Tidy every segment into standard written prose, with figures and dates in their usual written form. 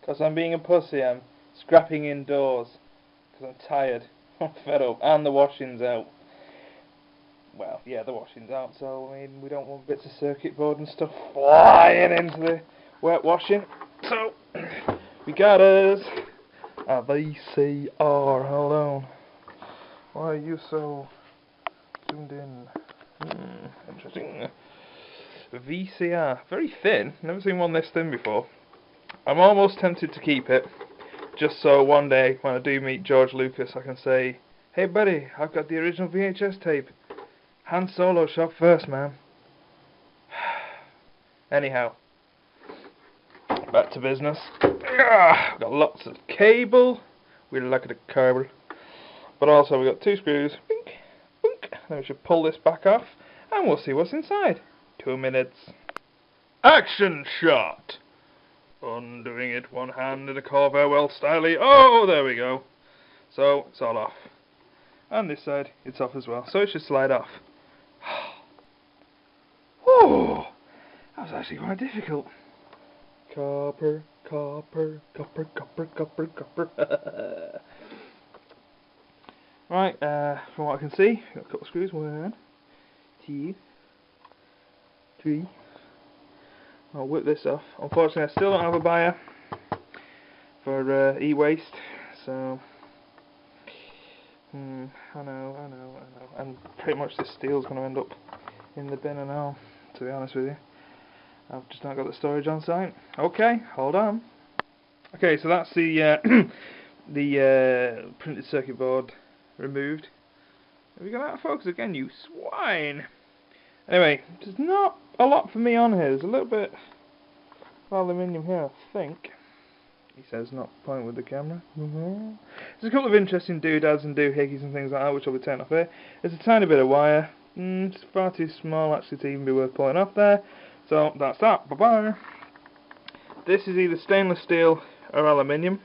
Because I'm being a pussy, I'm scrapping indoors. Because I'm tired. I'm fed up. And the washing's out. Well, yeah, the washing's out, so I mean, we don't want bits of circuit board and stuff flying into the wet washing. So, we got us a VCR. Hold on. Why are you so zoomed in? Interesting. VCR. Very thin. Never seen one this thin before. I'm almost tempted to keep it, just so one day when I do meet George Lucas I can say, "Hey buddy, I've got the original VHS tape. Han Solo shot first, man." Anyhow, back to business. Got lots of cable. We like the cable. But also we've got 2 screws. Bink, bink. Then we should pull this back off and we'll see what's inside. 2 minutes. Action shot! Undoing it, one hand in a Corvair well styly. Oh, there we go. So, it's all off. And this side, it's off as well. So it should slide off. Whew! That was actually quite difficult. Copper, copper, copper, copper, copper, copper. Right, from what I can see, got a couple of screws. 1, 2, 3. I'll whip this off. Unfortunately, I still don't have a buyer for e-waste, so I know, and pretty much this steel's going to end up in the bin and all, to be honest with you. I've just not got the storage on site. Okay, hold on. Okay, so that's the the printed circuit board removed. Have we got out of focus again, you swine? Anyway, there's not a lot for me on here. There's a little bit of aluminium here, I think. He says not point with the camera. There's a couple of interesting doodads and doohickeys and things like that, which I'll be taking off here. There's a tiny bit of wire. It's far too small actually to even be worth pulling off there. So that's that. Bye-bye. This is either stainless steel or aluminium.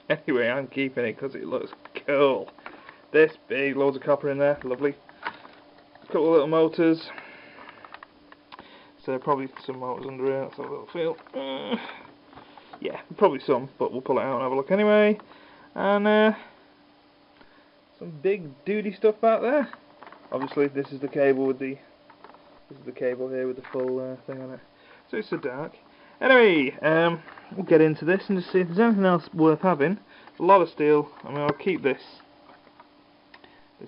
Anyway, I'm keeping it because it looks cool. This big, loads of copper in there, lovely. A couple of little motors. So probably some motors under here, let's have a little feel. Yeah, probably some, but we'll pull it out and have a look anyway. And some big duty stuff back there. Obviously this is the cable with the cable here with the full thing on it. So it's so dark. Anyway, we'll get into this and just see if there's anything else worth having. A lot of steel. I mean, I'll keep this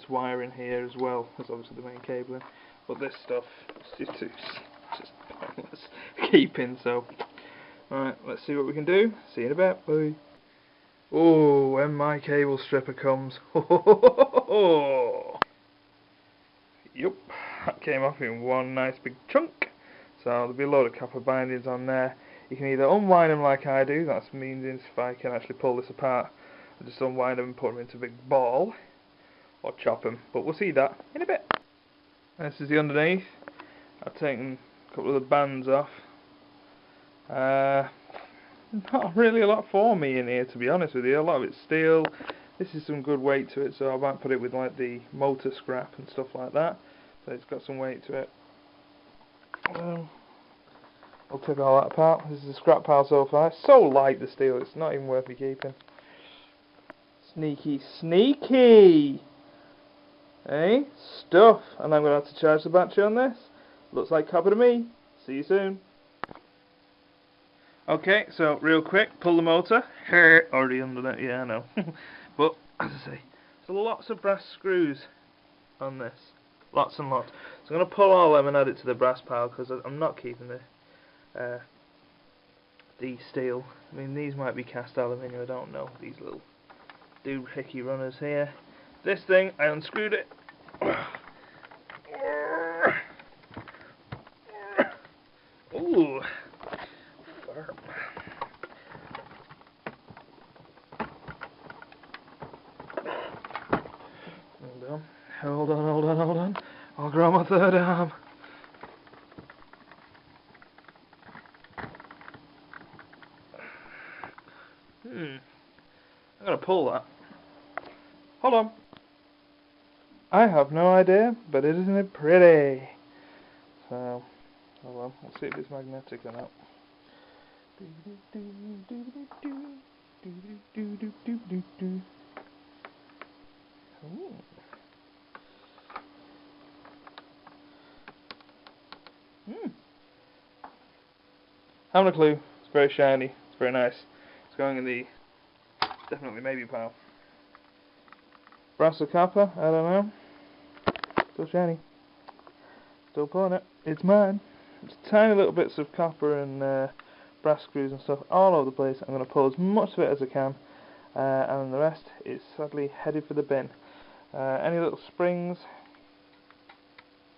wire in here as well. That's obviously the main cabling. But this stuff is just pointless keeping. So, alright, let's see what we can do. See you in a bit. Bye. Oh, when my cable stripper comes. Yup, that came off in one nice big chunk. So there'll be a load of copper bindings on there. You can either unwind them like I do, that means if I can actually pull this apart, I'll just unwind them and put them into a big ball, or chop them, but we'll see that in a bit. This is the underneath. I've taken a couple of the bands off. Not really a lot for me in here, to be honest with you. A lot of it's steel. This is some good weight to it, so I might put it with like the motor scrap and stuff like that. So it's got some weight to it. I'll take all that apart. This is a scrap pile so far. It's so light, the steel, it's not even worth me keeping. Sneaky, sneaky! Hey, stuff. And I'm going to have to charge the battery on this. Looks like copper to me. See you soon. Okay, so real quick, pull the motor. Already under it, yeah, I know. But, as I say, there's lots of brass screws on this. Lots and lots. So I'm going to pull all them and add it to the brass pile because I'm not keeping the steel. I mean, these might be cast aluminium, I don't know. These little doohickey runners here. This thing, I unscrewed it. Ooh. Hold on. I'll grow my third arm. I'm gonna pull that. Hold on. I have no idea, but isn't it pretty? So, hold on. We'll see if it's magnetic or not. Ooh. Haven't a clue. It's very shiny. It's very nice. It's going in the definitely maybe pile. Brass or copper? I don't know. Still shiny. Still pulling it. It's mine. It's tiny little bits of copper and brass screws and stuff all over the place. I'm going to pull as much of it as I can, and the rest is sadly headed for the bin. Any little springs?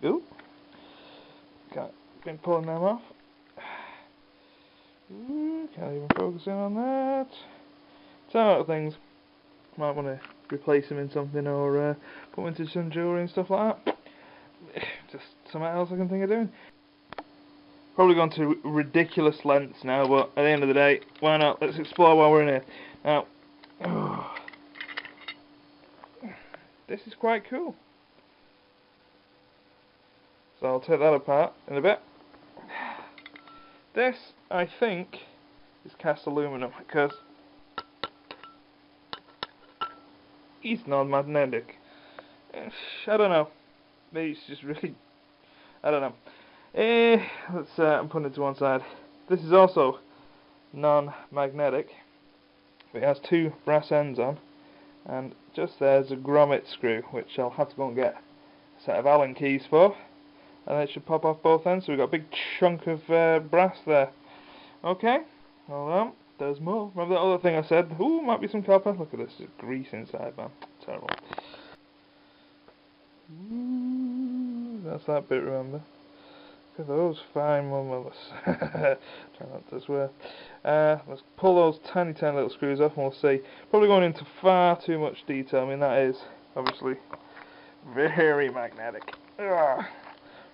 Ooh. Been pulling them off. Can't even focus in on that. Some little things. Might want to replace them in something or put them into some jewellery and stuff like that. Just something else I can think of doing. Probably gone to ridiculous lengths now, but at the end of the day, why not? Let's explore while we're in here. Now, this is quite cool. So I'll take that apart in a bit. This, I think, is cast aluminum, because it's non-magnetic. I don't know. Maybe it's just really... I don't know. Let's I'm putting it to one side. This is also non-magnetic. It has two brass ends on, and just there's a grommet screw, which I'll have to go and get a set of Allen keys for, and it should pop off both ends. So we've got a big chunk of brass there. Okay, hold on. There's more. Remember that other thing I said? Ooh, might be some copper. Look at this, there's grease inside, man. Terrible. Ooh, that's that bit, remember? Look at those fine mumbles. Try not to swear. Let's pull those tiny little screws off and we'll see. Probably going into far too much detail. I mean, that is obviously very magnetic. Ugh.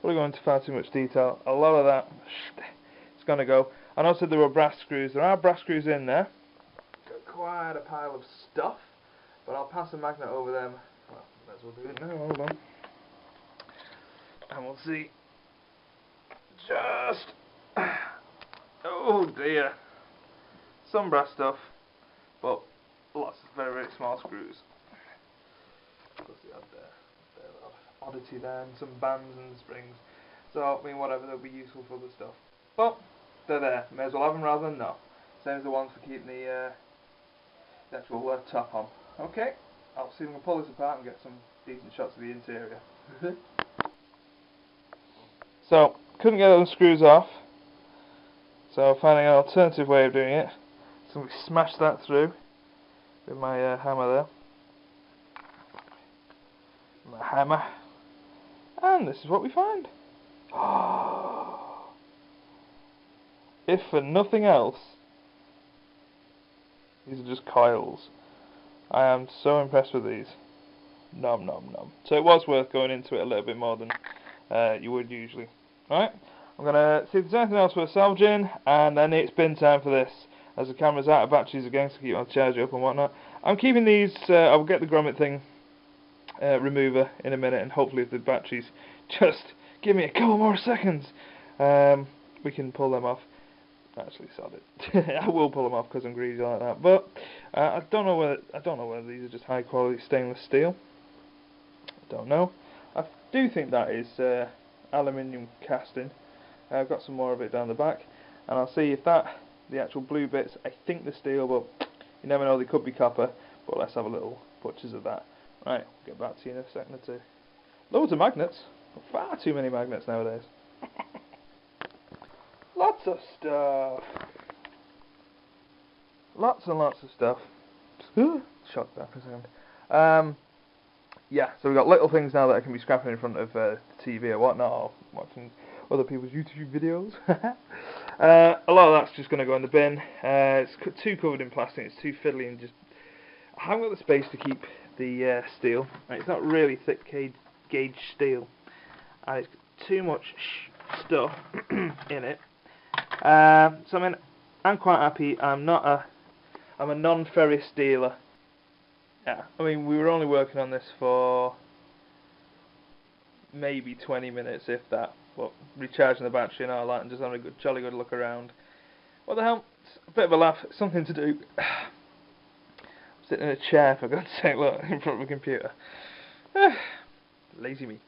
Probably going into far too much detail. A lot of that is going to go. I know I said there were brass screws. There are brass screws in there. Got quite a pile of stuff. But I'll pass a magnet over them. Well, might as well do it now. Hold on. And we'll see. Just, oh dear, some brass stuff, but lots of very small screws. Of course, they had their little oddity there, and some bands and springs. So I mean, whatever, they'll be useful for other stuff. But they're there. May as well have them rather than not. Same as the ones for keeping the actual top on. Okay, I'll see if I can pull this apart and get some decent shots of the interior. So. Couldn't get those screws off, so finding an alternative way of doing it. So we smashed that through with my hammer there. My hammer. And this is what we find. If for nothing else, these are just coils. I am so impressed with these. Nom nom nom. So it was worth going into it a little bit more than you would usually. Right, I'm going to see if there's anything else worth salvaging, and then it's bin time for this, as the camera's out of batteries again, so keep my charger up and whatnot. I'm keeping these, I'll get the grommet thing remover in a minute, and hopefully if the batteries just give me a couple more seconds, we can pull them off. Actually, sod it. I will pull them off because I'm greedy like that, but I don't know whether these are just high quality stainless steel. I don't know. I do think that is aluminium casting. I've got some more of it down the back, and I'll see if the actual blue bits, I think they're steel, but you never know, they could be copper. But let's have a little butchers of that. Right, we'll get back to you in a second or two. Loads of magnets. Far too many magnets nowadays. Lots of stuff. Lots and lots of stuff. Shocked there for a second. Yeah, so we've got little things now that I can be scrapping in front of the TV or whatnot, or watching other people's YouTube videos. A lot of that's just going to go in the bin. It's too covered in plastic, it's too fiddly, and just I haven't got the space to keep the steel. It's not really thick gauge steel, and it's too much stuff in it. So I mean, I'm quite happy. I'm a non-ferrous dealer. Yeah, I mean, we were only working on this for maybe 20 minutes, if that. But recharging the battery and all that, and just having a jolly good look around. What the hell? It's a bit of a laugh. It's something to do. Sitting in a chair, for God's sake, look, in front of a computer. Lazy me.